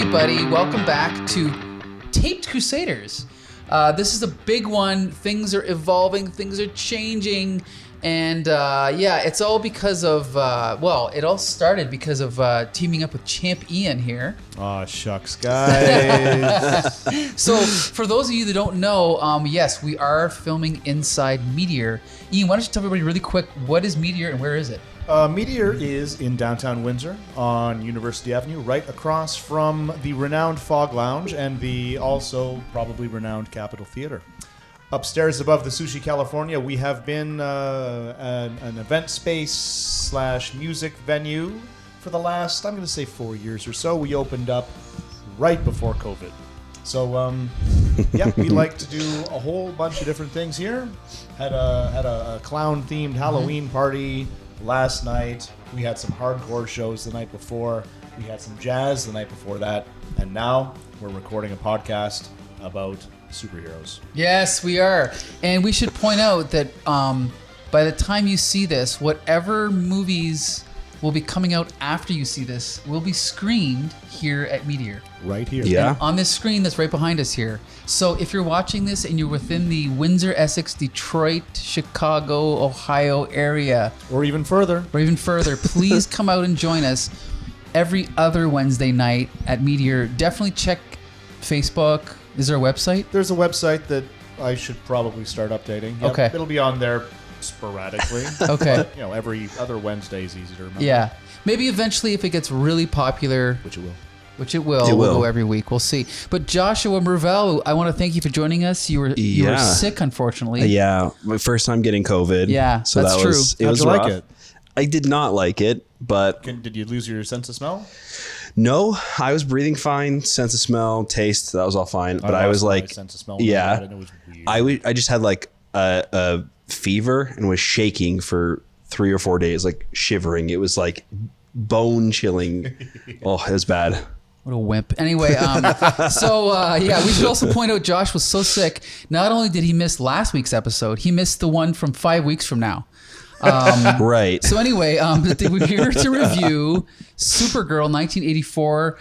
everybody. Welcome back to Taped Crusaders. This is a big one. Things are evolving. Things are changing. And it's all because of, it all started because of teaming up with Champ Ian here. Aw, shucks, guys. So, for those of you that don't know, yes, we are filming inside Meteor. Ian, why don't you tell everybody really quick, what is Meteor and where is it? Meteor is in downtown Windsor on University Avenue, right across from the renowned Fog Lounge and the also probably renowned Capitol Theater. Upstairs above the Sushi California, we have been an event space / music venue for the last, I'm going to say 4 years or so. We opened up right before COVID. So, we like to do a whole bunch of different things here. Had a clown-themed Halloween party last night. We had some hardcore shows the night before. We had some jazz the night before that. And now we're recording a podcast about superheroes. Yes, we are. And we should point out that by the time you see this, whatever movies will be coming out after you see this will be screened here at Meteor. Right here. Yeah. And on this screen that's right behind us here. So if you're watching this and you're within the Windsor, Essex, Detroit, Chicago, Ohio area, Or even further, please come out and join us every other Wednesday night at Meteor. Definitely check Facebook. Is there a website? There's a website that I should probably start updating. Yep, Okay. It'll be on there sporadically. Okay. But, every other Wednesday is easy to remember. Yeah. Maybe eventually if it gets really popular, Which it will. we'll go every week. We'll see. But Joshua Murr-VELL, I want to thank you for joining us. You were sick, unfortunately. Yeah, my first time getting COVID. Yeah, so that's that true. was it. How'd was you rough. like it? I did not like it, but Did you lose your sense of smell? no, I was breathing fine. Sense of smell, taste, that was all fine. But I was lost my like, sense of smell. yeah, And it was weird. I just had like a fever and was shaking for 3 or 4 days, like shivering. It was like bone chilling. Oh, it was bad. What a wimp. Anyway, we should also point out Josh was so sick. Not only did he miss last week's episode, he missed the one from 5 weeks from now. Right. So anyway, we're here to review Supergirl 1984.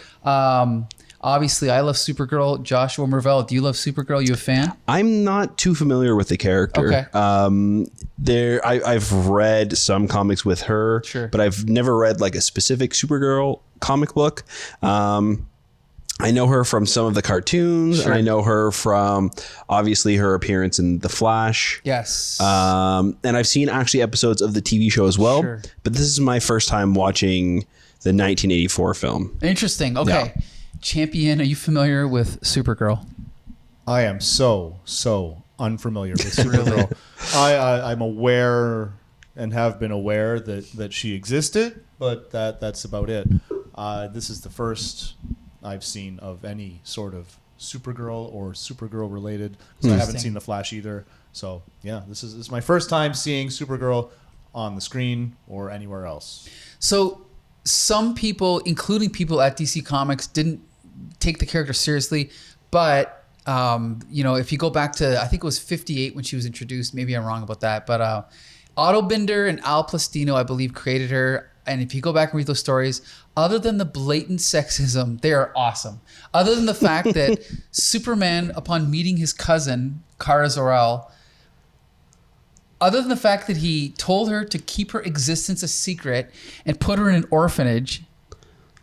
Obviously, I love Supergirl. Joshua Murr-VELL, do you love Supergirl? You a fan? I'm not too familiar with the character. Okay. I've read some comics with her, Sure. but I've never read like a specific Supergirl comic book. I know her from some of the cartoons, Sure. and I know her from obviously her appearance in The Flash. Yes. And I've seen actually episodes of the TV show as well. Sure. But this is my first time watching the 1984 film. Interesting. Okay. Yeah. Champion, are you familiar with Supergirl? I am so unfamiliar with Supergirl. I'm aware and have been aware that she existed, but that's about it. This is the first I've seen of any sort of Supergirl or Supergirl related, because I haven't seen The Flash either. So yeah, this is my first time seeing Supergirl on the screen or anywhere else. So some people, including people at DC Comics, didn't take the character seriously, but if you go back to, I think it was 58 when she was introduced, maybe I'm wrong about that, but Otto Binder and Al Plastino, I believe, created her. And if you go back and read those stories, other than the blatant sexism, they are awesome. Other than the fact that Superman, upon meeting his cousin, Kara Zor-El, other than the fact that he told her to keep her existence a secret and put her in an orphanage,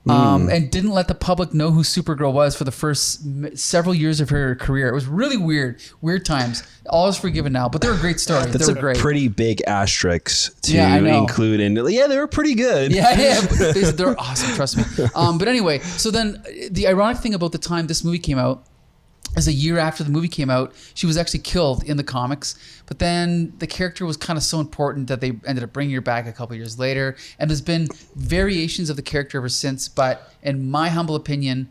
and didn't let the public know who Supergirl was for the first several years of her career. It was really weird times. All is forgiven now, but they were great stories. That's they were great. Pretty big asterisk to Yeah, I know. include in. Yeah, they were pretty good. Yeah, they're awesome. Trust me. But anyway, so then the ironic thing about the time this movie came out is a year after the movie came out, she was actually killed in the comics. But then the character was kind of so important that they ended up bringing her back a couple years later. And there's been variations of the character ever since. But in my humble opinion,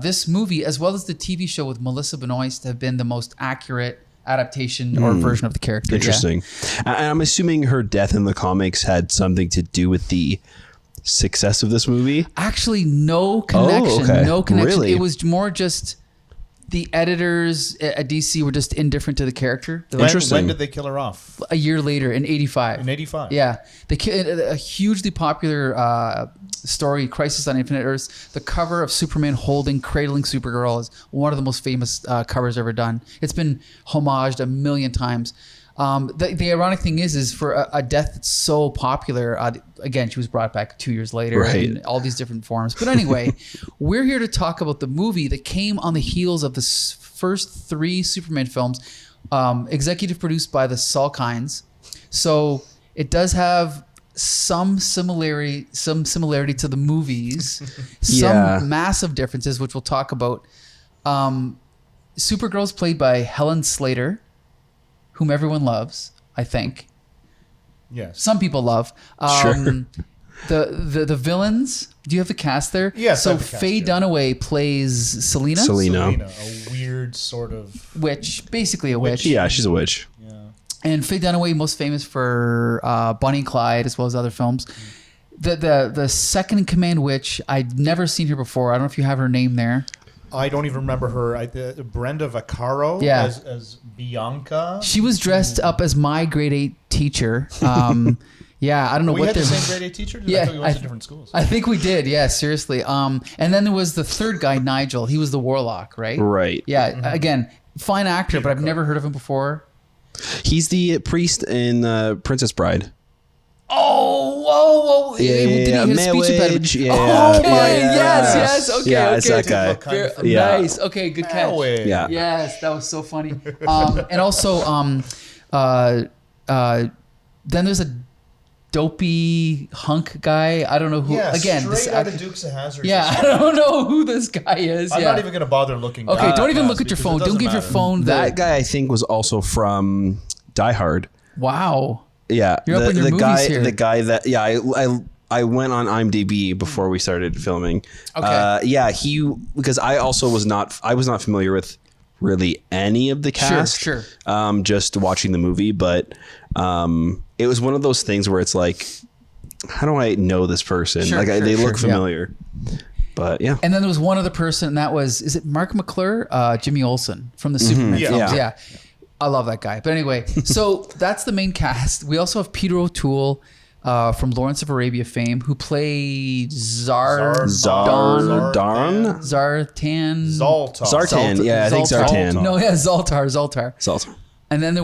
this movie, as well as the TV show with Melissa Benoist, have been the most accurate adaptation or version of the character. Interesting. Yeah. And I'm assuming her death in the comics had something to do with the success of this movie. Actually, no connection. okay. No connection. Really? It was more just... the editors at DC were just indifferent to the character. When did they kill her off? A year later, in '85. In '85. Yeah, a hugely popular story, Crisis on Infinite Earths. The cover of Superman cradling Supergirl is one of the most famous covers ever done. It's been homaged a million times. The ironic thing is for a death that's so popular, again, she was brought back 2 years later in all these different forms. But anyway, we're here to talk about the movie that came on the heels of the first 3 Superman films, executive produced by the Salkinds. So it does have some similarity to the movies, some massive differences, which we'll talk about. Supergirl's played by Helen Slater, whom everyone loves, I think. Yes. Some people love. Sure. The villains. Do you have the cast there? Yes. So Faye Dunaway plays Selena. Selena, a weird sort of witch, basically a witch. Yeah, she's a witch. Yeah. And Faye Dunaway, most famous for Bonnie and Clyde, as well as other films. The second in command witch, I'd never seen her before. I don't know if you have her name there. I don't even remember her. Brenda Vaccaro as Bianca. She was dressed up as my grade 8 teacher. Yeah, I don't know we what had the they're... same grade 8 teacher? I thought we went to different schools. I think we did, yeah, seriously. And then there was the third guy, Nigel. He was the warlock, right? Right. Yeah, again, fine actor, but I've never heard of him before. He's the priest in Princess Bride. Oh, whoa. Did he hit a speech impediment? Yeah. Oh, my, yes. Okay, yeah, okay. it's that guy. Nice. Okay, good catch. Yeah. Yes, that was so funny. And also, then there's a dopey hunk guy. I don't know who. Yeah, again, straight out of Dukes of Hazzard. Yeah, I don't know who this guy is. I'm not even going to bother looking. Okay, don't even look at your phone. Don't give your phone. That guy, I think, was also from Die Hard. Wow. Yeah, You're up in your movies here. The guy that I went on IMDb before we started filming. Okay. Because I was not familiar with really any of the cast. Sure. Just watching the movie, but it was one of those things where it's like, how do I know this person? They look familiar. Yeah. But yeah. And then there was one other person, and that was, is it Mark McClure? Jimmy Olsen from the Superman films. Yeah. I love that guy. But anyway, so that's the main cast. We also have Peter O'Toole from Lawrence of Arabia fame, who played Zartan. Zartan. Yeah, I think Zartan. No, yeah, Zaltar. And then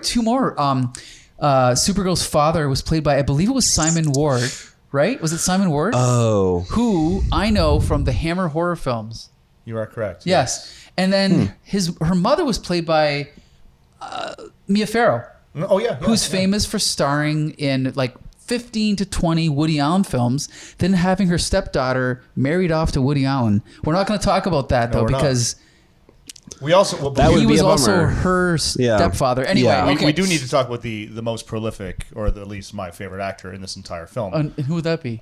two more. Supergirl's father was played by, I believe it was Simon Ward, right? Was it Simon Ward? Oh. Who I know from the Hammer horror films. You are correct. Yes. And then her mother was played by Mia Farrow. Oh, yeah. Who's famous for starring in like 15 to 20 Woody Allen films, then having her stepdaughter married off to Woody Allen. We're not going to talk about that, though, because... We also he was also her stepfather. Anyway, we do need to talk about the most prolific, or at least my favorite actor in this entire film. And who would that be?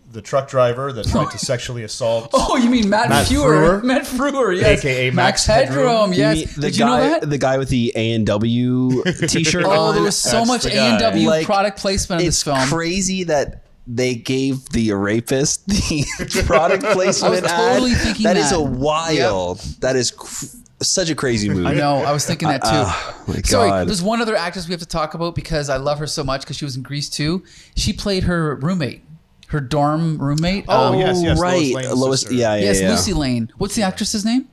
The truck driver that tried to sexually assault. Oh, you mean Matt Frewer? Matt Frewer, yes. AKA Max Headroom. Yes. Did you know that? The guy with the A&W t-shirt on. There was so much A&W product placement in this film. It's crazy that they gave the rapist the product placement ad. I was totally thinking that. That is a wild. Yep. That is such a crazy movie. I know. I was thinking that too. Oh my God. Sorry, there's one other actress we have to talk about because I love her so much because she was in Grease too. She played her roommate. Her dorm roommate. Yes, right. Lois Lane. Yes, Lucy Lane. What's the actress's name?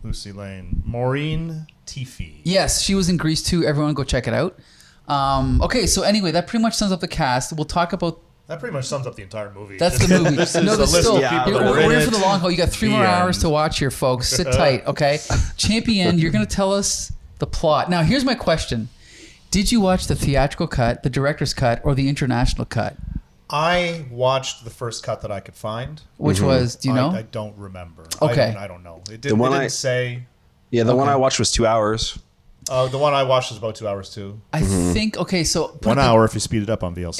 Lucy Lane. Maureen Tiffy. Yes, she was in Grease too. Everyone go check it out. Okay, so anyway, that pretty much sums up the cast. We'll talk about... That pretty much sums up the entire movie. That's the movie. No, there's still... We're in for the long haul. You got 3 more hours to watch here, folks. Sit tight, okay? Champion, you're going to tell us the plot. Now, here's my question. Did you watch the theatrical cut, the director's cut, or the international cut? I watched the first cut that I could find. Which was, do you know? I don't remember. Okay. I don't know. It didn't say. Yeah, the one I watched was 2 hours. The one I watched was about 2 hours too. I think, okay, so... 1 hour if you speed it up on VLC.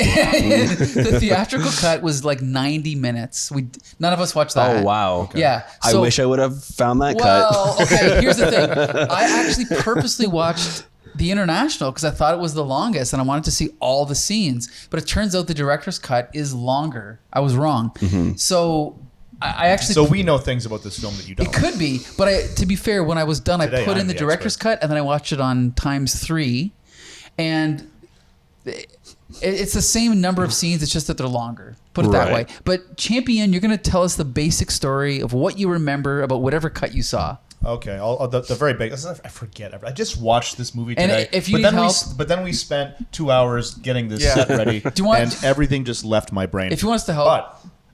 The theatrical cut was like 90 minutes. None of us watched that. Oh, wow. Okay. Yeah. So, I wish I would have found that cut. Well, okay, here's the thing. I actually purposely watched the international because I thought it was the longest and I wanted to see all the scenes. But it turns out the director's cut is longer. I was wrong. So I actually. So we know things about this film that you don't. It could be, but to be fair, when I was done, Today, I put I'm in the the director's expert. cut and then I watched it on ×3, and it's the same number of scenes. It's just that they're longer. Put it that way. Right. But Champion, you're going to tell us the basic story of what you remember about whatever cut you saw. Okay, the very big. I forget. I just watched this movie And today. if you but then need help- but then we spent 2 hours getting this Yeah. set ready, Do you want- and everything just left my brain. If you want us to help,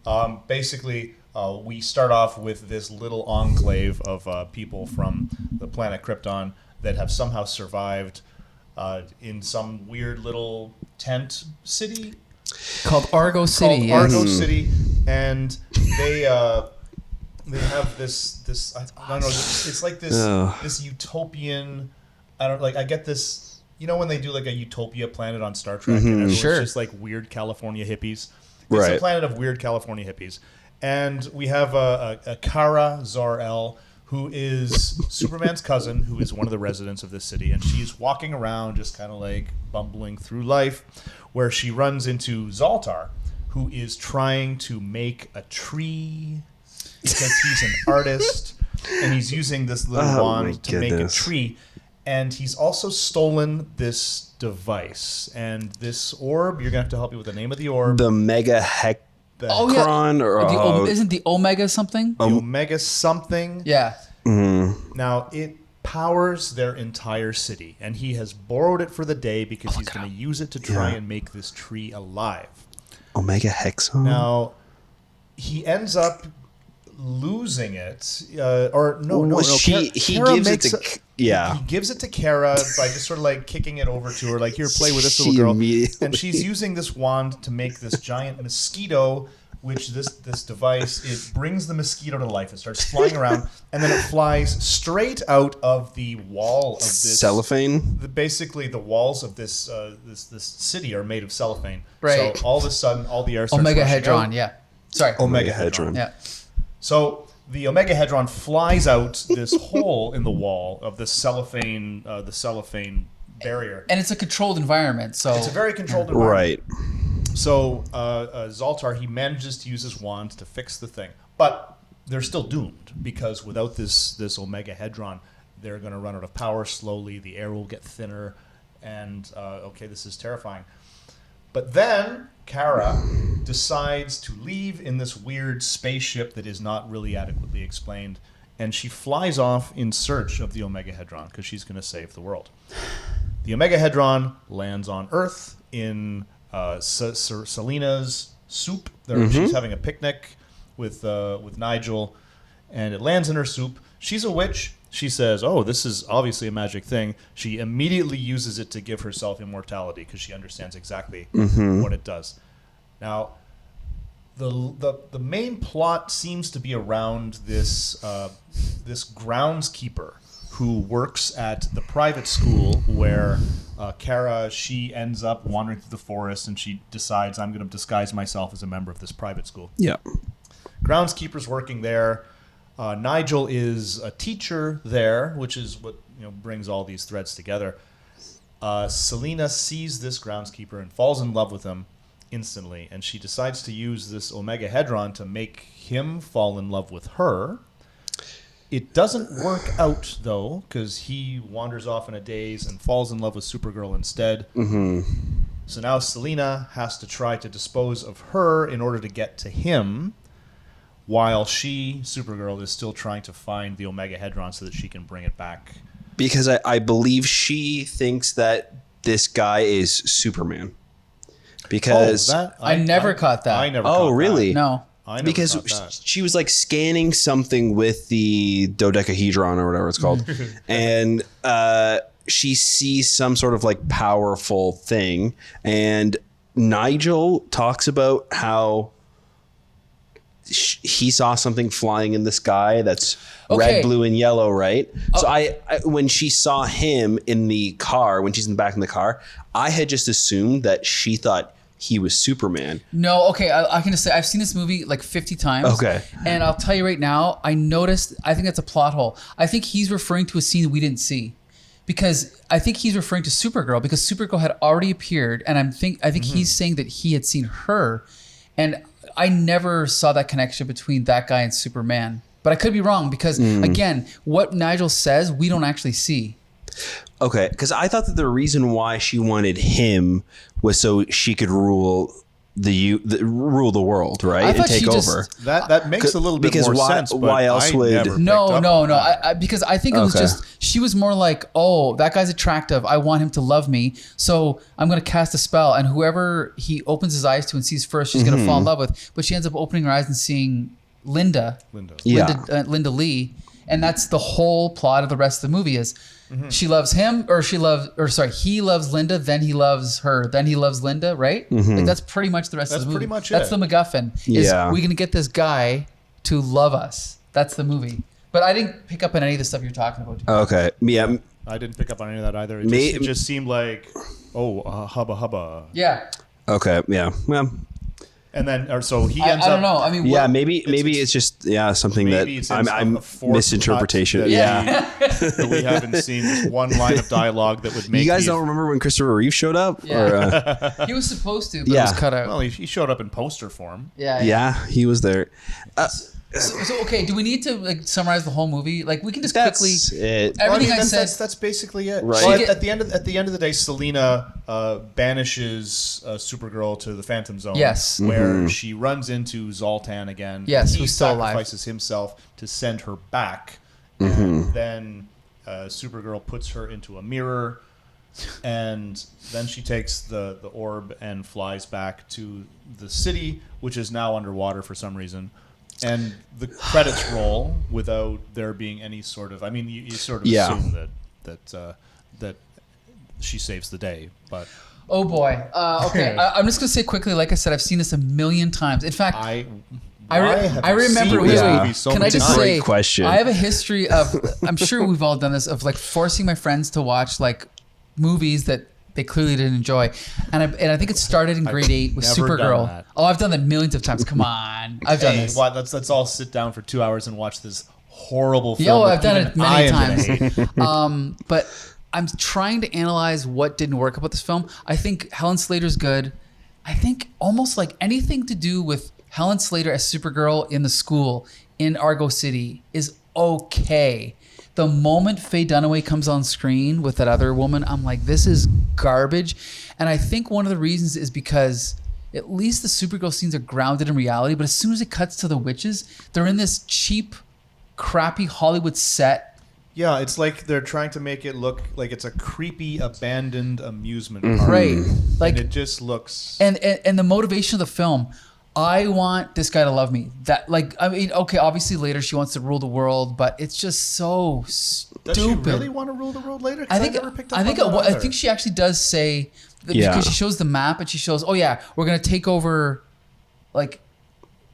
But basically, we start off with this little enclave of people from the planet Krypton that have somehow survived in some weird little tent city called Argo City. called yes. Argo City, and they have this I don't know, it's like this utopian. I get this, when they do like a utopia planet on Star Trek, and everyone's Sure. just like weird California hippies. It's Right. a planet of weird California hippies, and we have a Kara Zor-El, who is Superman's cousin, who is one of the residents of this city, and she's walking around just kind of like bumbling through life, where she runs into Zoltar, who is trying to make a tree because he's an artist, and he's using this little Oh, wand my to make a goodness. tree. And he's also stolen this device. And this orb, you're going to have to help me with the name of the orb. The Mega Hecron Oh, yeah. or Isn't the Omega something? The Omega something. Yeah. Now, it powers their entire city. And he has borrowed it for the day because he's going to use it to try and make this tree alive. Omega Hexon. Now, he ends up losing it. He Kara gives it makes to yeah. He gives it to Kara by just sort of like kicking it over to her, like, here, play with this She little girl. immediately- And she's using this wand to make this giant mosquito, which this device, it brings the mosquito to life. It starts flying around, and then it flies straight out of the wall of this Cellophane. Basically, the walls of this this city are made of cellophane. Right. So all of a sudden, all the air starts Omega rushing Hedron. out. Yeah. Sorry. Omega Hedron. Hedron. Yeah. So the Omega Hedron flies out this hole in the wall of the cellophane barrier. And it's a controlled environment, so It's a very controlled environment. Right. So Zoltar, he manages to use his wand to fix the thing, but they're still doomed because without this Omega Hedron, they're going to run out of power slowly. The air will get thinner, and this is terrifying. But then Kara decides to leave in this weird spaceship that is not really adequately explained, and she flies off in search of the Omega Hedron because she's going to save the world. The Omega Hedron lands on Earth in Selena's soup. She's having a picnic with Nigel, and it lands in her soup. She's a witch. She says, "Oh, this is obviously a magic thing." She immediately uses it to give herself immortality because she understands exactly what it does. Now, the main plot seems to be around this groundskeeper who works at the private school where Kara, she ends up wandering through the forest, and she decides, I'm going to disguise myself as a member of this private school. Yeah. Groundskeeper's working there. Nigel is a teacher there, which is what brings all these threads together. Selena sees this groundskeeper and falls in love with him instantly, and she decides to use this Omega Hedron to make him fall in love with her. It doesn't work out, though, because he wanders off in a daze and falls in love with Supergirl instead. So now Selena has to try to dispose of her in order to get to him, while she, Supergirl, is still trying to find the Omega Hedron so that she can bring it back. Because I believe she thinks that this guy is Superman. Because I never caught that. I never Oh, caught that. really? No. I never because caught that. she was like scanning something with the dodecahedron or whatever it's called, and she sees some sort of like powerful thing, and Nigel talks about how he saw something flying in the sky that's red, blue, and yellow, right? So I when she saw him in the car, when she's in the back in the car, I had just assumed that she thought he was Superman. No, okay, I can just say I've seen this movie like 50 times. Okay. And I'll tell you right now, I think that's a plot hole. I think he's referring to a scene we didn't see. Because I think he's referring to Supergirl because Supergirl had already appeared, and I think he's saying that he had seen her. And I never saw that connection between that guy and Superman. But I could be wrong because, again, what Nigel says, we don't actually see. Okay, because I thought that the reason why she wanted him was so she could rule rule the world, right, I and thought take she just- over. That makes a little bit more sense. But why else I would- never picked No, up no, on no. that. Because I think it was Okay. just, she was more like, oh, that guy's attractive. I want him to love me. So I'm going to cast a spell. And whoever he opens his eyes to and sees first, she's going to fall in love with. But she ends up opening her eyes and seeing Linda. Yeah. Linda Lee. And that's the whole plot of the rest of the movie is she loves him he loves Linda, then he loves her, then he loves Linda, right? Like that's pretty much the rest of the movie. pretty much That's it. the MacGuffin. Is Yeah. we're going to get this guy to love us. That's the movie. But I didn't pick up on any of the stuff you're talking about. Okay. Yeah. I didn't pick up on any of that either. It just seemed like, hubba hubba. Yeah. Okay. Yeah. Well. And then, so he I ends up. don't know. I mean, Yeah. what- Maybe it's just something that Maybe it's I'm a fourth misinterpretation. cut Yeah. that we haven't seen. Just one line of dialogue that would make You guys me- don't remember when Christopher Reeve showed up? Yeah. Or, he was supposed to, but Yeah. it was cut out. Well, he showed up in poster form. Yeah. yeah, he was there. So okay, do we need to like summarize the whole movie? Like we can just That's quickly. it. Everything I that's, said. that's basically it. Right. Well, She at the end of the day, Selena banishes Supergirl to the Phantom Zone. Yes. where she runs into Zoltan again. Yes, he who's still alive. sacrifices himself to send her back, and then Supergirl puts her into a mirror, and then she takes the orb and flies back to the city, which is now underwater for some reason. And the credits roll without there being any sort of. I mean, you sort of assume that she saves the day, but Oh boy. Okay, I'm just gonna say quickly. Like I said, I've seen this a million times. In fact, I remember. seen Wait, this wait. movie so Can I many just times. say? Great question. I have a history of. I'm sure we've all done this of like forcing my friends to watch like movies that they clearly didn't enjoy, and I think it started in grade 8 with never done Supergirl. that. Oh, I've done that millions of times. Come on, I've done this. What? Let's all sit down for 2 hours and watch this horrible film. Yeah, well, that I've done even it many I am gonna times. hate. But I'm trying to analyze what didn't work about this film. I think Helen Slater's good. I think almost like anything to do with Helen Slater as Supergirl in the school in Argo City is okay. The moment Faye Dunaway comes on screen with that other woman, I'm like, this is garbage. And I think one of the reasons is because at least the Supergirl scenes are grounded in reality, but as soon as it cuts to the witches, they're in this cheap, crappy Hollywood set. Yeah, it's like they're trying to make it look like it's a creepy, abandoned amusement park. Right. Like, and it just looks. and the motivation of the film, I want this guy to love me. That, like, I mean, okay, obviously later she wants to rule the world, but it's just so stupid. Does she really want to rule the world later? 'Cause I think never picked up I think on that I either. think she actually does say that Yeah. because she shows the map and she shows, oh yeah, we're gonna take over, like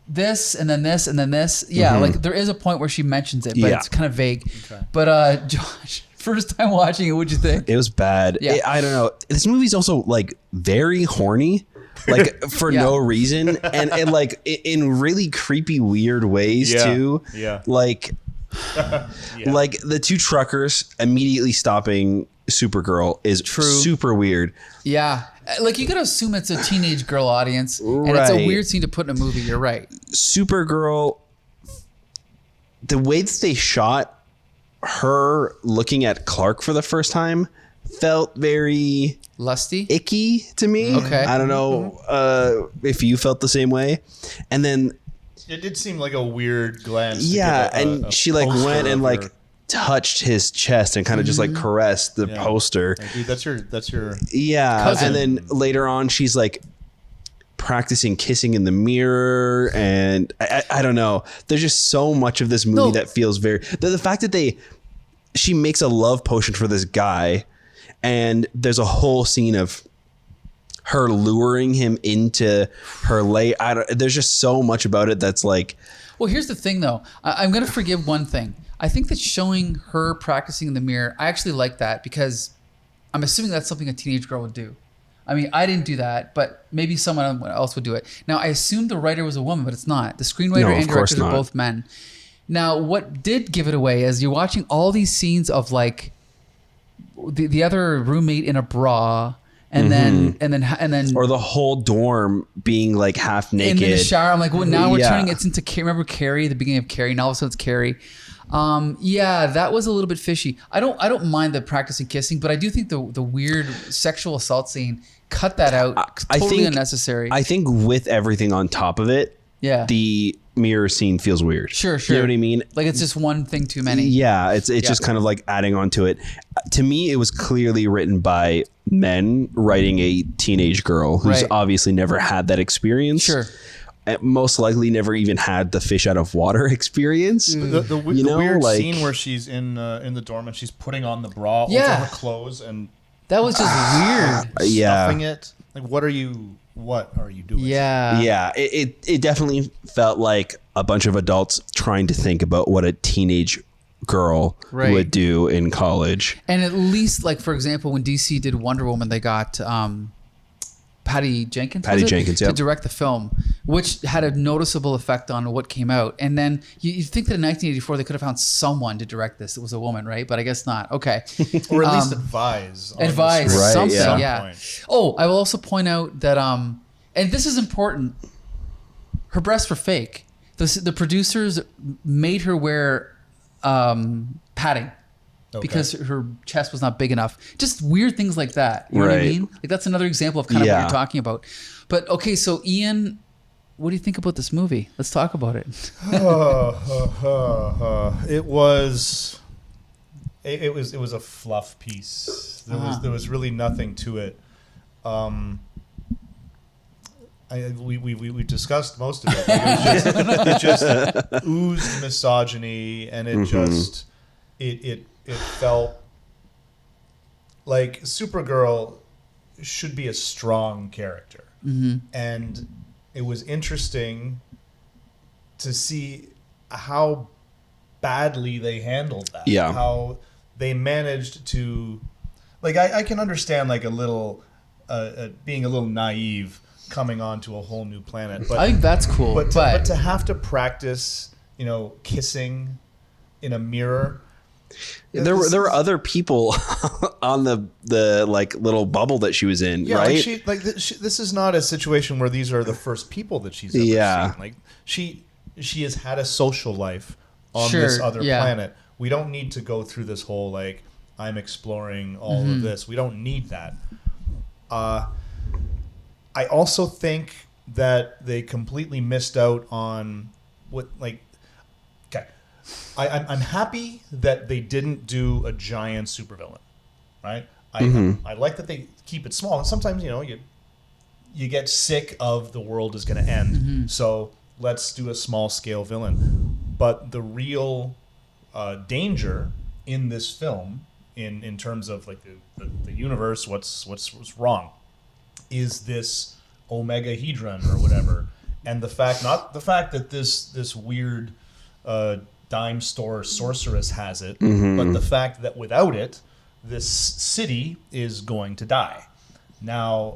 this and then this and then this. Yeah, like there is a point where she mentions it, but Yeah. it's kind of vague. Okay. But Josh, first time watching it, what'd you think? It was bad. Yeah. I don't know. This movie's also like very horny, like for Yeah. no reason, and like in really creepy, weird ways Yeah. too. Yeah. Like, like the two truckers immediately stopping Supergirl is super weird. Yeah, like you gotta assume it's a teenage girl audience, and it's a Right. weird scene to put in a movie. You're right. Supergirl, the way that they shot her looking at Clark for the first time felt very Lusty. icky to me. Okay. I don't know if you felt the same way. And then It did seem like a weird glance. to yeah, give and a she like poster went and of like her. touched his chest and kind of just like caressed the Yeah. poster. Like, dude, that's your. Yeah, Cousin. and then later on she's like practicing kissing in the mirror, and I don't know. There's just so much of this movie No. that feels very the fact that she makes a love potion for this guy, and there's a whole scene of her luring him into her lay. There's just so much about it that's like, Well, here's the thing, though. I'm going to forgive one thing. I think that showing her practicing in the mirror, I actually like that because I'm assuming that's something a teenage girl would do. I mean, I didn't do that, but maybe someone else would do it. Now, I assumed the writer was a woman, but it's not. The screenwriter No, of and course directors are not. both men. Now, what did give it away is you're watching all these scenes of like the other roommate in a bra and then or the whole dorm being like half naked in the shower. I'm like, well, now we're Yeah. turning it into remember Carrie, the beginning of Carrie. Now all of a sudden it's Carrie. Yeah, that was a little bit fishy. I don't mind the practicing kissing, but I do think the weird sexual assault scene, cut that out. Totally unnecessary. I think with everything on top of it, Yeah. the mirror scene feels weird. Sure. You know what I mean? Like it's just one thing too many. Yeah, it's just kind of like adding on to it. To me, it was clearly written by men writing a teenage girl who's Right. obviously never had that experience. Sure. And most likely never even had the fish out of water experience. The know, weird like- scene where she's in the dorm and she's putting on the bra Yeah. over her clothes and That was just weird. Yeah. stuffing it. Like, what are you doing? Yeah. Yeah, it definitely felt like a bunch of adults trying to think about what a teenage girl Right. would do in college. And at least, like, for example, when DC did Wonder Woman, they got Patty Jenkins. Patty was it? Jenkins, to yep. direct the film, which had a noticeable effect on what came out. And then you think that in 1984 they could have found someone to direct this. It was a woman, right? But I guess not. Okay. Or at least advise. on the Advise script Right, something. yeah. Yeah. point. Oh, I will also point out that and this is important. Her breasts were fake. The producers made her wear padding. Okay. Because her chest was not big enough. Just weird things like that. You know what I Right. mean? Like that's another example of kind of what Yeah. you're talking about. But okay, so Ian, what do you think about this movie? Let's talk about it. It was a fluff piece. There was really nothing to it. We discussed most of it. It just oozed misogyny, and it just it felt like Supergirl should be a strong character, and it was interesting to see how badly they handled that. Yeah. How they managed to, like, I can understand like a little being a little naive coming onto a whole new planet, but I think that's cool. but But, to have to practice, kissing in a mirror. There were other people on the like little bubble that she was in, Yeah, right? this is not a situation where these are the first people that she's ever Yeah. seen. Like she has had a social life on Sure, this other yeah. planet. We don't need to go through this whole like I'm exploring all of this. We don't need that. I also think that they completely missed out on what like. Okay, I'm happy that they didn't do a giant supervillain, right? I like that they keep it small. And sometimes you get sick of the world is going to end, so let's do a small scale villain. But the real danger in this film, in terms of like the universe, what's wrong, is this Omegahedron or whatever, and not the fact that this weird dime store sorceress has it, but the fact that without it, this city is going to die. Now,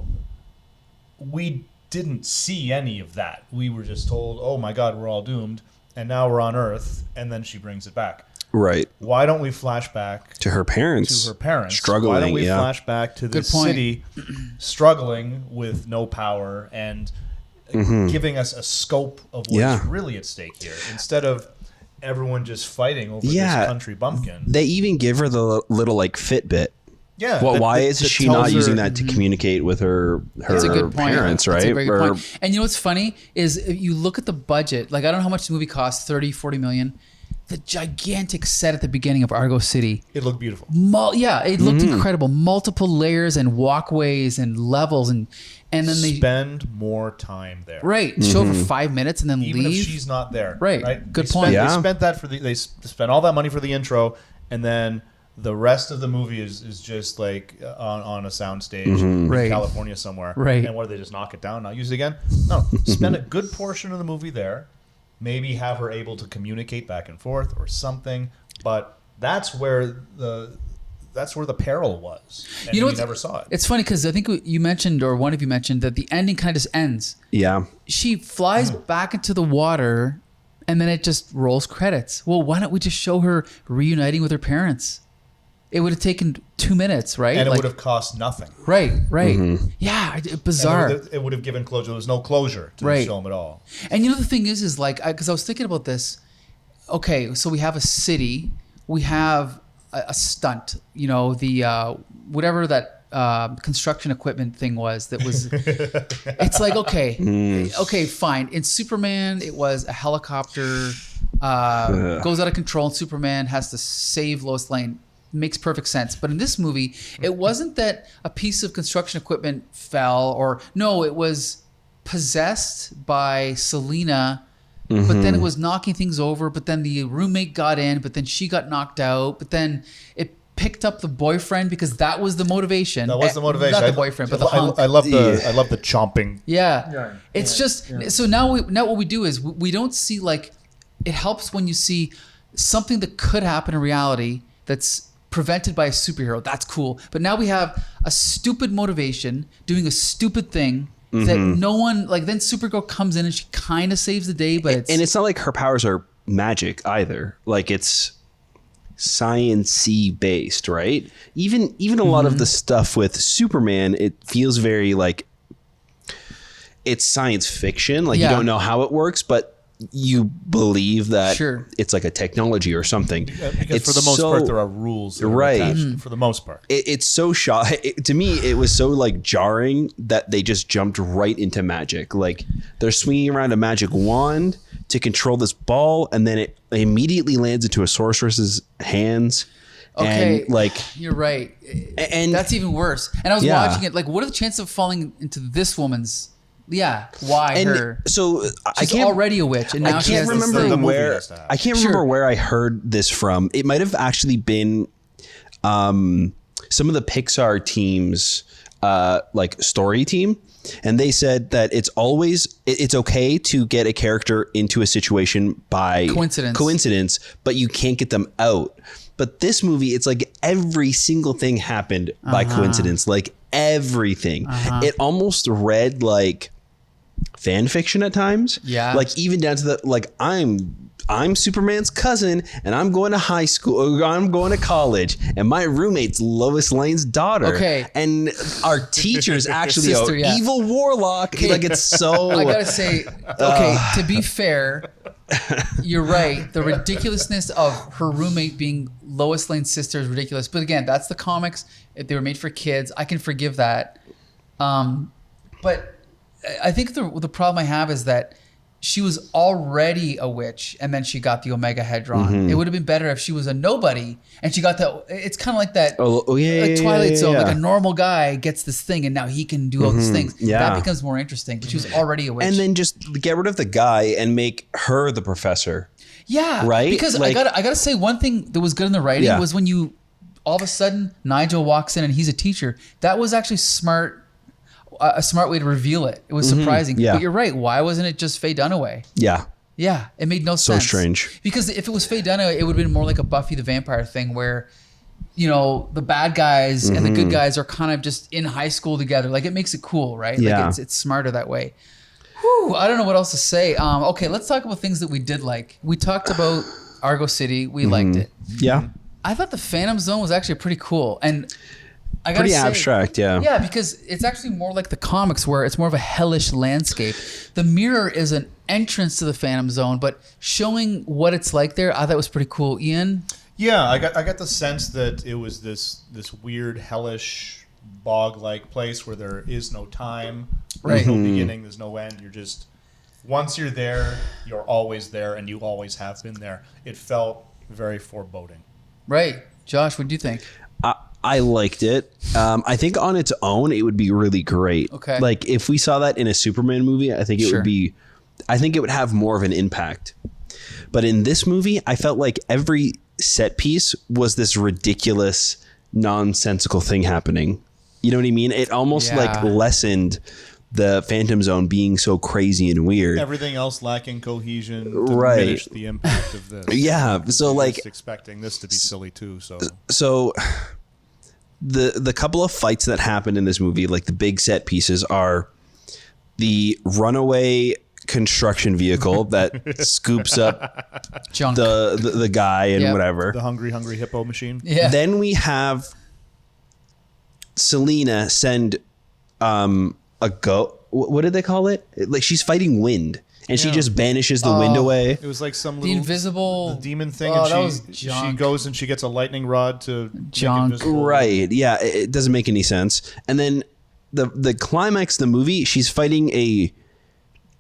we didn't see any of that. We were just told, "Oh my God, we're all doomed," and now we're on Earth, and then she brings it back. Right. Why don't we flash back To her parents. Struggling, Why don't we yeah. flash back to the Good point. city struggling with no power and giving us a scope of what's Yeah. really at stake here, instead of everyone just fighting over Yeah. this country bumpkin? They even give her the little like Fitbit. Yeah. Why is she not tells using her- that to communicate with her that's a good point. parents, That's right? a very good Or- point. And you know what's funny is if you look at the budget, like I don't know how much the movie cost, 30, 40 million. The gigantic set at the beginning of Argo City. It looked beautiful. Yeah, it looked incredible. Multiple layers and walkways and levels and then they Spend more time there. right show for 5 minutes and then Even leave. if she's not there. Right. Good They point. Spent, Yeah. They spent that they spent all that money for the intro, and then the rest of the movie is just like on a soundstage in Right. California somewhere. Right. And what do they just knock it down, not use it again? No. Spend a good portion of the movie there. Maybe have her able to communicate back and forth or something. But that's where the peril was. And You know we what's- never saw it. It's funny because I think you mentioned, or one of you mentioned, that the ending kind of just ends. Yeah. She flies back into the water, and then it just rolls credits. Well, why don't we just show her reuniting with her parents? it would have taken 2 minutes, right? And it would have cost nothing. Right. Yeah, bizarre. It would have given closure. There was no closure to the film at all. And you know the thing is like, because I was thinking about this. Okay, so we have a city, we have a stunt. You know, the whatever that construction equipment thing was. That was. It's like okay, fine. In Superman, it was a helicopter goes out of control, and Superman has to save Lois Lane. Makes perfect sense. But in this movie, it wasn't that a piece of construction equipment fell, or no, it was possessed by Selena, but then it was knocking things over, but then the roommate got in, but then she got knocked out, but then it picked up the boyfriend because that was the motivation. That was the motivation. Not the boyfriend, but the hunk. I love the chomping. Yeah. It's just so now what we do is we don't see, like, it helps when you see something that could happen in reality that's prevented by a superhero. That's cool. But now we have a stupid motivation doing a stupid thing that no one, like, then Supergirl comes in and she kind of saves the day, but it's not like her powers are magic either. Like, it's science-y based, right? Even a lot of the stuff with Superman, it feels very like it's science fiction. Like, you don't know how it works, but you believe that it's like a technology or something. Because for the most part, there are rules, attached, for the most part. It's so to me, it was so like jarring that they just jumped right into magic. Like, they're swinging around a magic wand to control this ball, and then it immediately lands into a sorceress's hands. Okay, and, like, you're right, and that's even worse. And I was watching it, like, what are the chances of falling into this woman's? Yeah, why and her? So she's already a witch, and now I she can't has remember this thing. I can't remember where I heard this from. It might have actually been some of the Pixar teams, like story team, and they said that it's okay to get a character into a situation by coincidence, but you can't get them out. But this movie, it's like every single thing happened by coincidence, like everything. It almost read like fan fiction at times. Yeah. Like, even down to the, like, I'm Superman's cousin, and I'm going to high school, or I'm going to college, and my roommate's Lois Lane's daughter. Okay. And our teacher's actually an evil warlock. Okay. Like, it's so... I gotta say, okay, to be fair, you're right. The ridiculousness of her roommate being Lois Lane's sister is ridiculous. But again, that's the comics. They were made for kids. I can forgive that. But I think the problem I have is that she was already a witch, and then she got the Omega Hedron. It would have been better if she was a nobody and she got that. It's kind of like that. Like Twilight Zone. Like, a normal guy gets this thing, and now he can do all these things. Yeah. That becomes more interesting. But she was already a witch. And then just get rid of the guy and make her the professor. Yeah, right. Because like, I gotta say, one thing that was good in the writing was when you all of a sudden Nigel walks in and he's a teacher. That was actually smart. A smart way to reveal it. It was surprising. Yeah. But you're right. Why wasn't it just Faye Dunaway? Yeah. Yeah. It made no sense. So strange. Because if it was Faye Dunaway, it would have been more like a Buffy the Vampire thing where, you know, the bad guys and the good guys are kind of just in high school together. Like, it makes it cool, right? Yeah. Like, it's smarter that way. Whew, I don't know what else to say. Okay, let's talk about things that we did like. We talked about Argo City. We liked it. Yeah. I thought the Phantom Zone was actually pretty cool. And I gotta pretty say, abstract, yeah. Yeah, because it's actually more like the comics where it's more of a hellish landscape. The mirror is an entrance to the Phantom Zone, but showing what it's like there, I thought was pretty cool. Ian? Yeah, I got the sense that it was this weird hellish bog-like place where there is no time, there's no beginning, there's no end. You're just, once you're there, you're always there, and you always have been there. It felt very foreboding. Right. Josh, what do you think? I liked it. I think on its own, it would be really great. Okay. Like, if we saw that in a Superman movie, I think it would be, I think it would have more of an impact. But in this movie, I felt like every set piece was this ridiculous, nonsensical thing happening. You know what I mean? It almost like lessened the Phantom Zone being so crazy and weird. Everything else lacking cohesion diminished the impact of this. Yeah. So, like, just expecting this to be silly too. So the couple of fights that happen in this movie, like the big set pieces, are the runaway construction vehicle that scoops up Junk. the guy and Yep. whatever. The hungry hippo machine. Yeah. Then we have Selena send a goat. What did they call it? Like she's fighting wind, and she Yeah. just banishes the wind away. It was like some the little invisible the demon thing, Oh, and that was she junk. goes and she gets a lightning rod to make Junk. invisible. Right? Yeah, it doesn't make any sense. And then the climax of the movie, she's fighting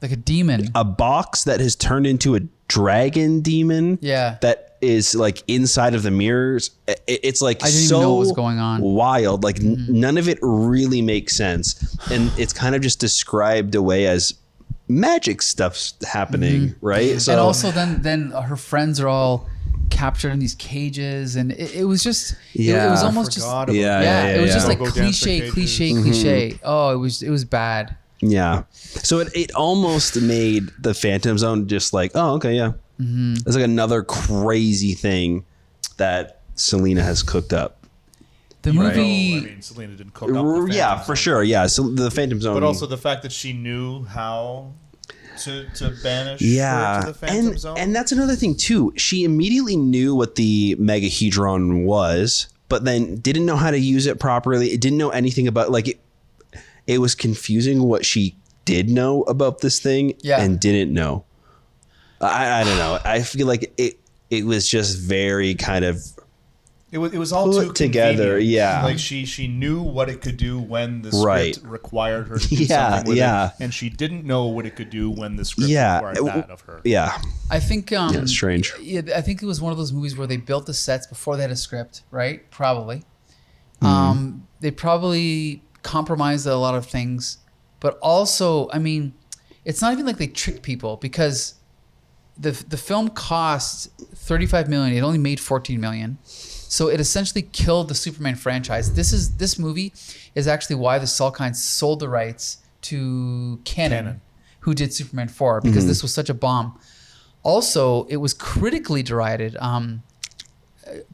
like a demon. a box that has turned into a dragon demon. Yeah. That is like inside of the mirrors. It's like I didn't so even know what was going on. wild. Like none of it really makes sense, and it's kind of just described away as magic stuff's happening, right? So And also then her friends are all captured in these cages, and it was just it Yeah. was almost just Forgot about Yeah, that. it was just like Go-go dancer cliche. cages. Oh, it was bad. yeah, so it almost made the Phantom Zone just like, oh, okay, yeah. It's like another crazy thing that Selena has cooked up. The Right. movie. I mean, Selena didn't cook up the Phantom Yeah, Zone. for sure. Yeah, so the Phantom Zone, But also the fact that she knew how to banish her yeah, to the Phantom Zone. and that's another thing too. She immediately knew what the megahedron was, but then didn't know how to use it properly. It didn't know anything about it was confusing what she did know about this thing and didn't know. I don't know. I feel like it was just very kind of It was all put too together, convenient. yeah. Like she knew what it could do when the Right. script required her to do Yeah, something with yeah. it, and she didn't know what it could do when the script Yeah. required that of her. yeah. I think It's strange. Yeah, I think it was one of those movies where they built the sets before they had a script, right? Probably. They probably compromised a lot of things, but also, I mean, it's not even like they tricked people because the film cost $35 million. It only made $14 million. So it essentially killed the Superman franchise. This movie is actually why the Salkinds sold the rights to Canon. Who did Superman 4 because this was such a bomb. Also, it was critically derided.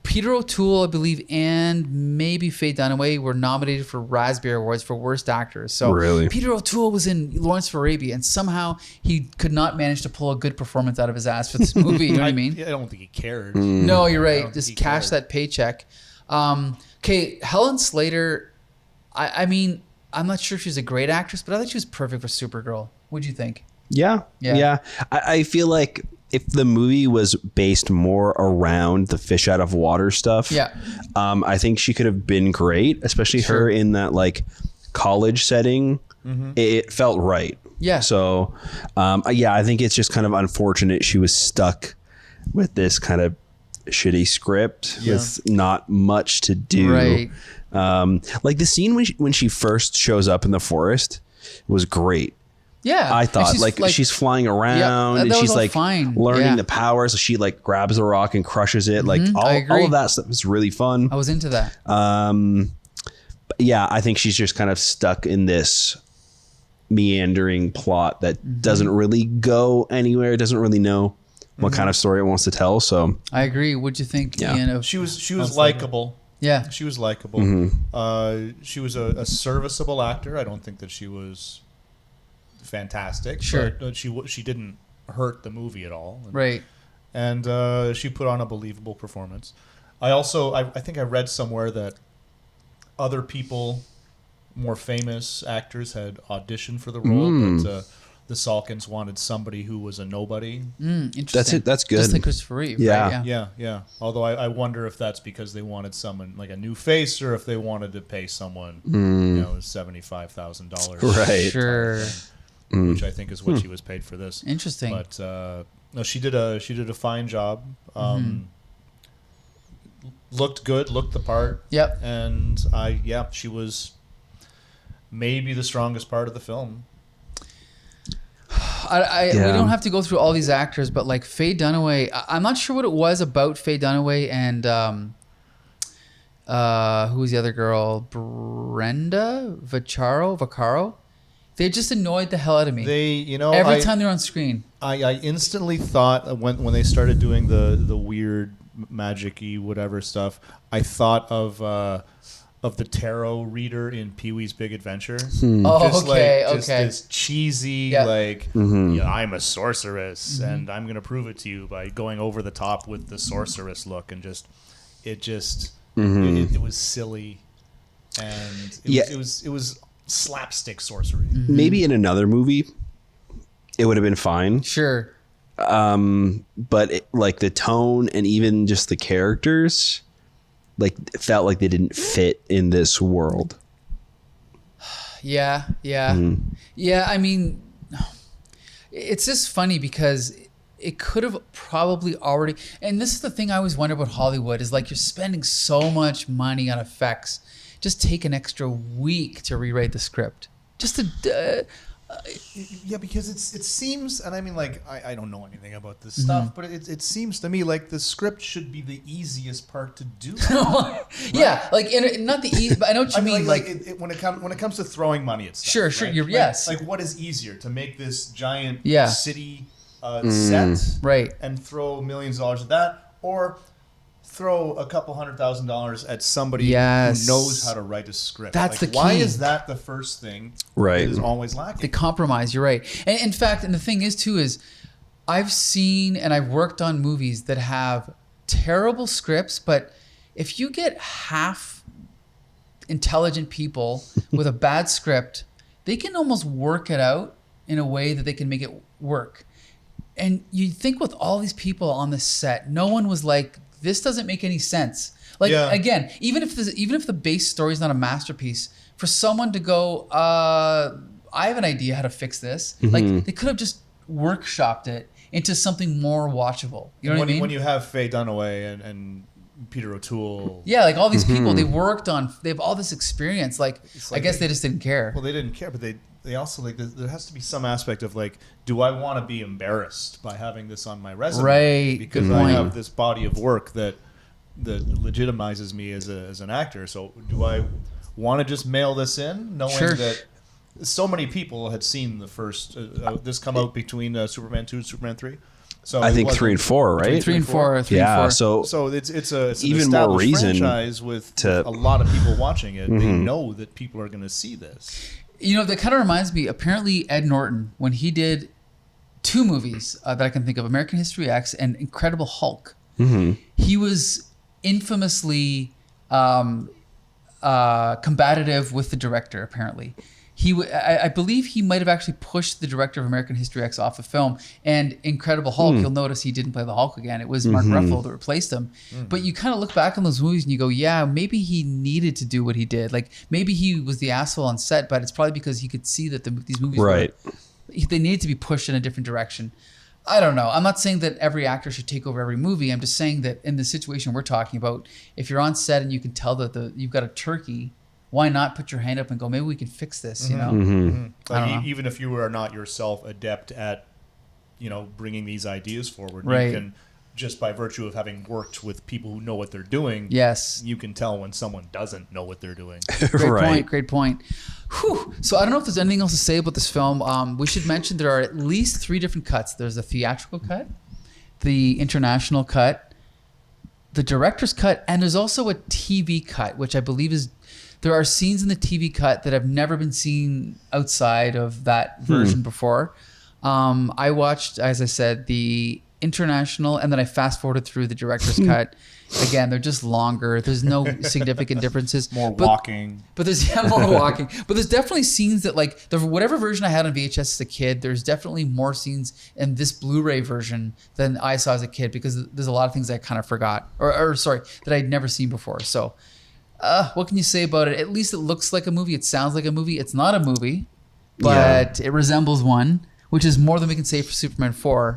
Peter O'Toole, I believe, and maybe Faye Dunaway were nominated for Raspberry Awards for Worst Actors. So Really? Peter O'Toole was in Lawrence of Arabia, and somehow he could not manage to pull a good performance out of his ass for this movie. You know what I mean? I don't think he cared. No, you're I right. don't Just think he cash cared. that paycheck. Okay, Helen Slater. I mean, I'm not sure if she's a great actress, but I think she was perfect for Supergirl. What'd you think? Yeah. I feel like if the movie was based more around the fish out of water stuff, I think she could have been great, especially her in that like college setting. It felt right. Yeah. So, I think it's just kind of unfortunate she was stuck with this kind of shitty script with not much to do. Right. Like the scene when she first shows up in the forest was great. Yeah, I and thought she's flying around that and was she's all like fine. learning Yeah. the power. So she like grabs the rock and crushes it. Like I agree. all of that stuff is really fun. I was into that. Yeah, I think she's just kind of stuck in this meandering plot that doesn't really go anywhere. It doesn't really know what kind of story it wants to tell. So I agree. What'd you think, Ian? Of She was likable. Yeah. She was likable. She was a serviceable actor. I don't think that she was fantastic. Sure. But she didn't hurt the movie at all. Right. And she put on a believable performance. I think I read somewhere that other people, more famous actors, had auditioned for the role, but the Salkinds wanted somebody who was a nobody. Interesting. That's it. That's good. Just like Christopher Reeve. Yeah. Right? Yeah. Although I wonder if that's because they wanted someone like a new face, or if they wanted to pay someone, $75,000, Right. Sure. which I think is what she was paid for this. Interesting. But no, she did a fine job. Looked good, looked the part. Yep. And she was maybe the strongest part of the film. We don't have to go through all these actors, but like Faye Dunaway, I'm not sure what it was about Faye Dunaway and who was the other girl? Brenda Vaccaro. They just annoyed the hell out of me. Every time they're on screen. I instantly thought when they started doing the weird magic-y whatever stuff, I thought of of the tarot reader in Pee-wee's Big Adventure. Oh, Just okay, like, just okay. this cheesy, Yeah. like, I'm a sorceress, and I'm going to prove it to you by going over the top with the sorceress look, and it was silly, and it was slapstick sorcery. Maybe in another movie, it would have been fine. Sure. But like the tone and even just the characters, like it felt like they didn't fit in this world. Yeah. I mean, it's just funny because it could have probably already. And this is the thing I always wonder about Hollywood is like you're spending so much money on effects. Just take an extra week to rewrite the script. Just to. Yeah, because it seems, and I mean, like, I don't know anything about this stuff, but it seems to me like the script should be the easiest part to do. Yeah, like not the easy, but I know what you mean. Like when it comes to throwing money at stuff. Sure, right? you're yes. Like what is easier, to make this giant city set, right, and throw millions of dollars at that, or throw a couple $100,000 at somebody who knows how to write a script? That's like, the key. why is that the first thing that is always lacking? The compromise, you're right. And in fact, and the thing is too is I've seen and I've worked on movies that have terrible scripts, but if you get half intelligent people with a bad script, they can almost work it out in a way that they can make it work. And you think with all these people on the set, no one was like, this doesn't make any sense. Like, again, even if the base story is not a masterpiece, for someone to go, I have an idea how to fix this. Like, they could have just workshopped it into something more watchable. You know what I mean? When you have Faye Dunaway and Peter O'Toole. Yeah, like all these people, they have all this experience. Like I guess they just didn't care. Well, they didn't care, but they also, like, there has to be some aspect of, like, do I want to be embarrassed by having this on my resume? Right. Because I have this body of work that legitimizes me as an actor. So do I want to just mail this in, knowing that so many people had seen the first this come out between Superman 2 and Superman 3? So I think 3 and 4, right? 3 and 4. So it's an even more reason franchise with a lot of people watching it. They know that people are going to see this. You know, that kind of reminds me, apparently Ed Norton, when he did 2 movies that I can think of, American History X and Incredible Hulk, he was infamously combative with the director, apparently. I believe he might have actually pushed the director of American History X off a film. And Incredible Hulk, you'll notice he didn't play the Hulk again. It was Mark Ruffalo that replaced him. But you kind of look back on those movies and you go, yeah, maybe he needed to do what he did. Like, maybe he was the asshole on set, but it's probably because he could see that these movies they needed to be pushed in a different direction. I don't know. I'm not saying that every actor should take over every movie. I'm just saying that in the situation we're talking about, if you're on set and you can tell that you've got a turkey, why not put your hand up and go, maybe we can fix this, you know? Like, even if you are not yourself adept at, bringing these ideas forward, right. You can, just by virtue of having worked with people who know what they're doing, you can tell when someone doesn't know what they're doing. Great point. Whew. So I don't know if there's anything else to say about this film. We should mention there are at least 3 different cuts. There's a theatrical cut, the international cut, the director's cut, and there's also a TV cut, which I believe is... There are scenes in the TV cut that have never been seen outside of that version before. I watched, as I said, the international, and then I fast forwarded through the director's cut. Again, they're just longer. There's no significant differences. More walking. But there's more walking. But there's definitely scenes that, like, whatever version I had on VHS as a kid, there's definitely more scenes in this Blu-ray version than I saw as a kid, because there's a lot of things I kind of forgot, or sorry, that I'd never seen before. So what can you say about it? At least it looks like a movie. It sounds like a movie. It's not a movie, but it resembles one, which is more than we can say for Superman 4.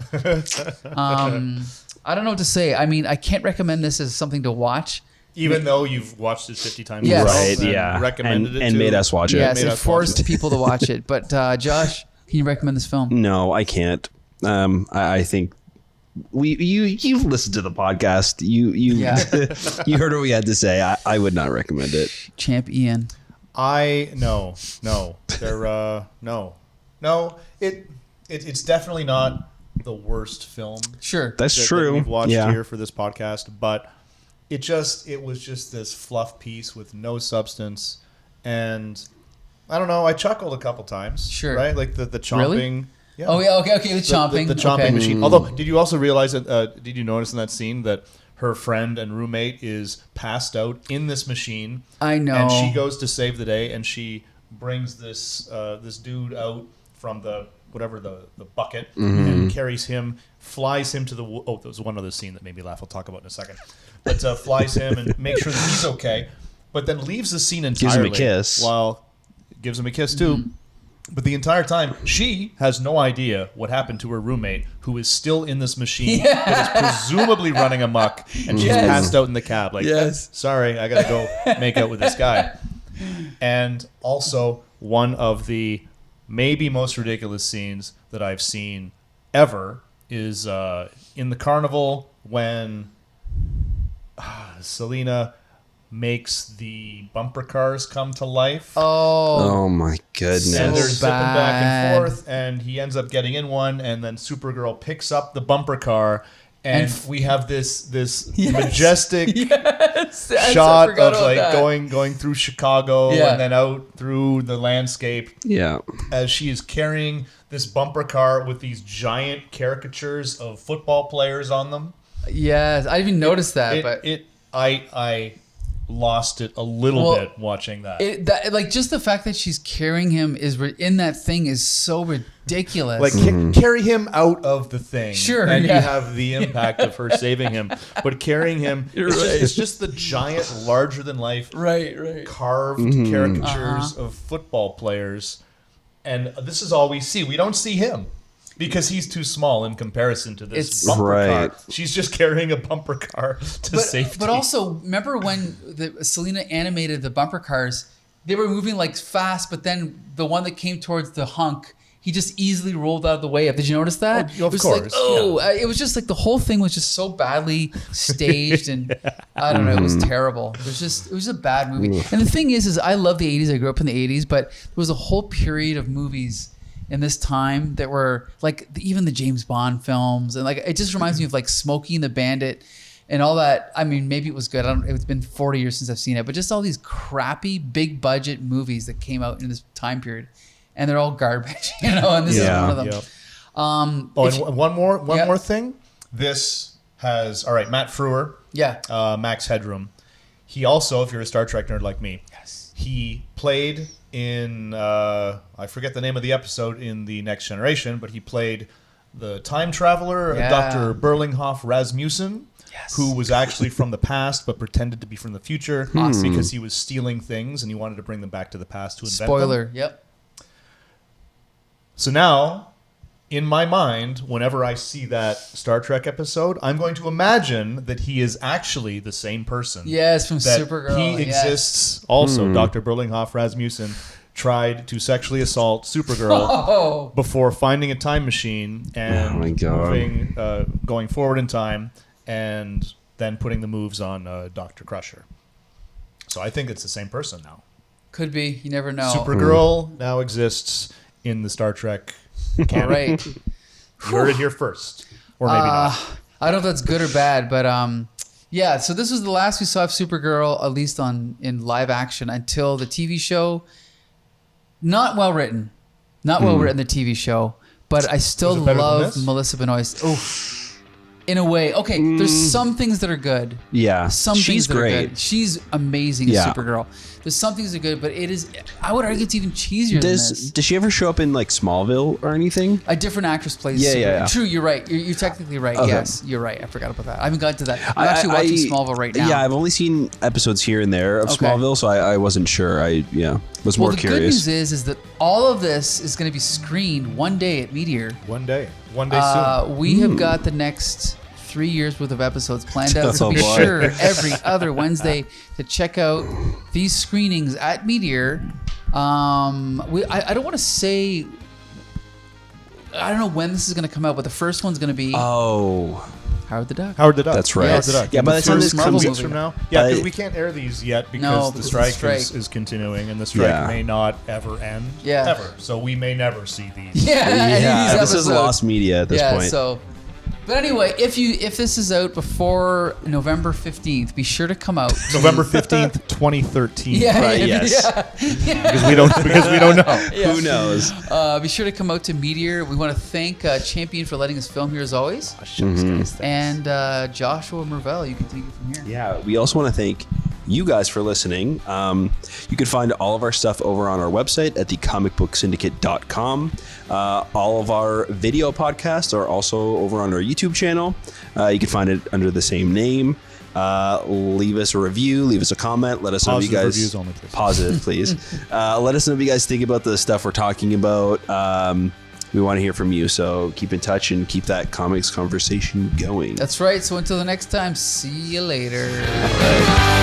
I don't know what to say. I mean, I can't recommend this as something to watch. Even though you've watched it 50 times. Right, and recommended it and made us watch it. Yes, it forced people to watch it. But Josh, can you recommend this film? No, I can't. I think you've listened to the podcast. You you heard what we had to say. I would not recommend it. Champ Ian. No. It's definitely not the worst film. Sure, that's true. That we've watched here for this podcast, but it was just this fluff piece with no substance, and I don't know. I chuckled a couple times. Sure. Right, like the chomping. Really? Yeah. Oh yeah, okay, the chomping, the chomping okay. machine. Although, did you also realize that? Did you notice in that scene that her friend and roommate is passed out in this machine? I know. And she goes to save the day, and she brings this dude out from the bucket and carries him, flies him to the. Oh, there was one other scene that made me laugh. I'll talk about in a second. But flies him and makes sure that he's okay. But then leaves the scene entirely. Gives him a kiss. While gives him a kiss too. But the entire time, she has no idea what happened to her roommate, who is still in this machine that is presumably running amok, and she's passed out in the cab. Like, sorry, I gotta go make out with this guy. And also, one of the maybe most ridiculous scenes that I've seen ever is in the carnival when Selena makes the bumper cars come to life. Oh my goodness. And they're zipping back bad. and forth, and he ends up getting in one, and then Supergirl picks up the bumper car, and we have this majestic shot of like going through Chicago and then out through the landscape. Yeah. As she is carrying this bumper car with these giant caricatures of football players on them. Yes, I didn't even notice that, I lost it a little bit watching that. Like just the fact that she's carrying him in that thing is so ridiculous. Like carry him out of the thing, and you yeah. have the impact of her saving him. But carrying him, it's just the giant, larger than life, carved caricatures of football players, and this is all we see. We don't see him. Because he's too small in comparison to this bumper car. She's just carrying a bumper car to safety. But also, remember when Selena animated the bumper cars, they were moving like fast, but then the one that came towards the hunk, he just easily rolled out of the way. Did you notice that? Oh, of course. Like, it was just like the whole thing was just so badly staged, and I don't know, it was terrible. It was a bad movie. And the thing is I love the 80s. I grew up in the 80s, but there was a whole period of movies in this time that were like even the James Bond films, and like it just reminds me of like Smokey and the Bandit and all that. I mean, maybe it was good. It's been 40 years since I've seen it, but just all these crappy big budget movies that came out in this time period, and they're all garbage, and this is one of them. Yep. And one more thing. This has Matt Frewer, Max Headroom. He also, if you're a Star Trek nerd like me, he played in I forget the name of the episode in The Next Generation, but he played the time traveler, Dr. Berlinghoff Rasmussen, who was actually from the past but pretended to be from the future because he was stealing things and he wanted to bring them back to the past to invent them. Spoiler, yep. So now, in my mind, whenever I see that Star Trek episode, I'm going to imagine that he is actually the same person. Yes, from that Supergirl. He exists also. Dr. Berlinghoff Rasmussen tried to sexually assault Supergirl before finding a time machine and going forward in time and then putting the moves on Dr. Crusher. So I think it's the same person now. Could be. You never know. Supergirl now exists in the Star Trek canon. All right. You heard it here first. Or maybe not. I don't know if that's good or bad, but so this was the last we saw of Supergirl, at least in live action, until the TV show. Not well written. The TV show, but I still love Melissa Benoist. Oh, in a way. Okay, there's some things that are good. Yeah. She's great. Good. She's amazing as Supergirl. There's some things that are good, but it is, I would argue it's even cheesier than this. Does she ever show up in like Smallville or anything? A different actress plays Supergirl. Yeah. True, you're right. You're technically right. Okay. Yes, you're right. I forgot about that. I haven't gotten to that. I'm actually watching Smallville right now. Yeah, I've only seen episodes here and there of Smallville, so I wasn't sure. Was more curious. The good news is that all of this is going to be screened one day at Meteor. One day soon. We have got the next 3 years worth of episodes planned out, so be sure every other Wednesday to check out these screenings at Meteor. I don't want to say, I don't know when this is going to come out, but the first one's going to be Howard the Duck. That's right. Yes. Yeah, by the time this comes out from now, because we can't air these yet because the strike is continuing, and the strike may not ever end. Ever. So we may never see these. This is lost media at this point. So But anyway, if this is out before November 15th, be sure to come out. November 15th, 2013. Yes. Because we don't know. Yeah. Who knows? Be sure to come out to Meteor. We want to thank Champion for letting us film here as always. And Joshua Murr-VELL, you can take it from here. Yeah, we also want to thank you guys for listening. You can find all of our stuff over on our website at thecomicbooksyndicate.com. All of our video podcasts are also over on our YouTube channel. You can find it under the same name. Leave us a review, leave us a comment. Let us know if you Positive guys reviews only, please. Positive, please. Let us know if you guys think about the stuff we're talking about. We want to hear from you, so keep in touch and keep that comics conversation going. That's right. So until the next time, see you later. All right.